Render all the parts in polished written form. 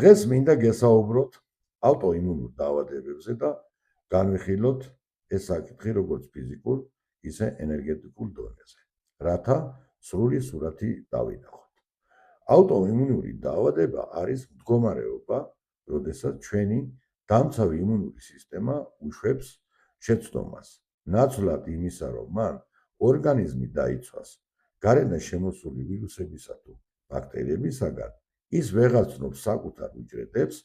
დღეს მინდა გესაუბროთ ავტოიმუნურ დაავადებებზე და განვიხილოთ ეს საკითხი როგორც ფიზიკურ, ისე ენერგეტიკულ დონეზე, რათა სრული სურათი დავინახოთ. ავტოიმუნური დაავადება არის მდგომარეობა, როდესაც ჩვენი დამცავი იმუნური სისტემა უშვებს შეცდომას, ნაცვლად იმისა, რომ მან ორგანიზმი დაიცვას გარედან შემოსული ვირუსებისა თუ ბაქტერიებისაგან, ის ვეღარ ცნობს საკუთარ უჯრედებს,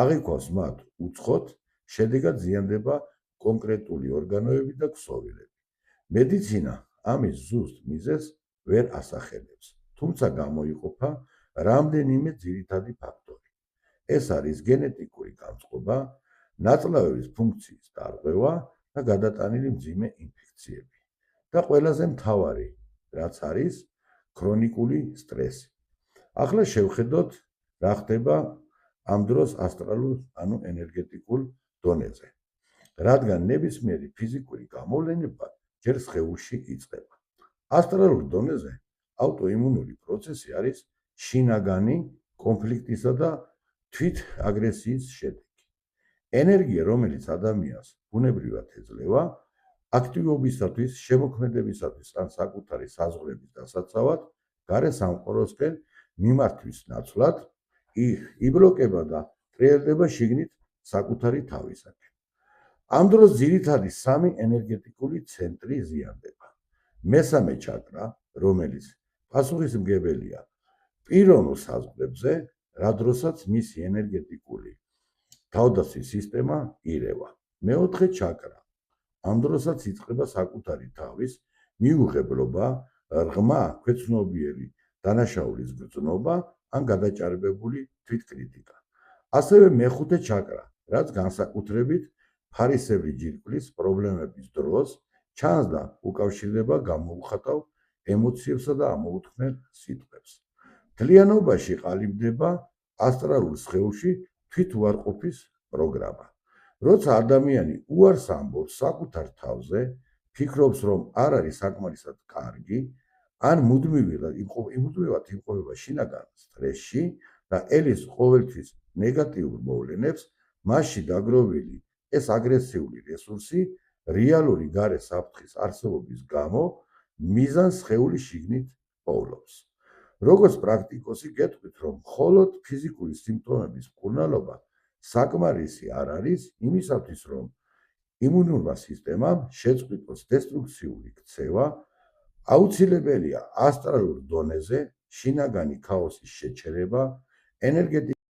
აღიქვავს მათ უცხოთ, შედეგად ზიანდება კონკრეტული ორგანოები და ქსოვილები. მედიცინა ამის ზუსტ მიზეზს ვერ ასახელებს, თუმცა გამოიყოფა რამდენიმე ძირითადი ფაქტორი. ეს არის გენეტიკური განწყობა, ნაწლავების ფუნქციის დარღვევა და გადატანილი მძიმე ინფექციები. და ყველაზე მთავარი, რაც არის ქრონიკული სტრესი. ახლა შევხედოთ, რა ხდება ამ დროს ასტრალურ, ანუ ენერგეტიკულ დონეზე. რადგან ნებისმიერი ფიზიკური გამოვლენა ჯერ სხეულში იწყება. ასტრალურ დონეზე ავტოიმუნური პროცესი არის შინაგანი კონფლიქტისა და თვით აგრესიის შედეგი. ენერგია, რომელიც ადამიანს ბუნებრივად ეძლევა, აქტივობისათვის, შემოქმედებისათვის ან საკუთარი საზღვრების დასაცავად, გარე სამყაროსკენ მიმართვის ნაცვლად, იბლოკება და ტრიალდება შიგნით საკუთარი თავისაკენ. ამ დროს ძირითადი სამი ენერგეტიკული ცენტრი ზიანდება. მესამე ჩაკრა, რომელიც პასუხისმგებელია პიროვნულ საზღვრებზე, რა დროსაც მისი ენერგეტიკული თავდაცვის სისტემა ირევა. მეოთხე ჩაკრა, ამ დროსაც იწყება საკუთარი თავის მიუღებლობა, ღრმა, ქვეცნობიერი დანაშაულის გრძნობა ან გადაჭარბებული თვითკრიტიკა. ასევე მეხუთე ჩაკრა, რაც განსაკუთრებით ფარისებრი ჯირკვლის პრობლემების დროს ჩანს და უკავშირდება გამოუხატავ ემოციებსა და ამოუთქმელ სიტყვებს. მთლიანობაში ყალიბდება ასტრალურ სხეულში თვითუარყოფის პროგრამა. როცა ადამიანი უარს ამბობს საკუთარ თავზე, ფიქრობს, რომ არ არის საკმარისად კარგი, ან მუდმივად იმყოფება შინაგან სტრესში და ელის ყოველთვის ნეგატიურ მოვლენებს, მასში დაგროვილი ეს აგრესიული რესურსი რეალური გარე საფრთხის არსებობის გამო მიზანს სხეულის შიგნით პოულობს. როგორც პრაქტიკოსი გეტყვით, რომ მხოლოდ ფიზიკური სიმპტომების მკურნალობა საკმარისი არ არის იმისათვის, რომ იმუნურმა სისტემამ შეწყვიტოს დესტრუქციული ქცევა, აუცილებელია ასტრალურ დონეზე შინაგანი ქაოსის შეჩერება, ენერგეტიკული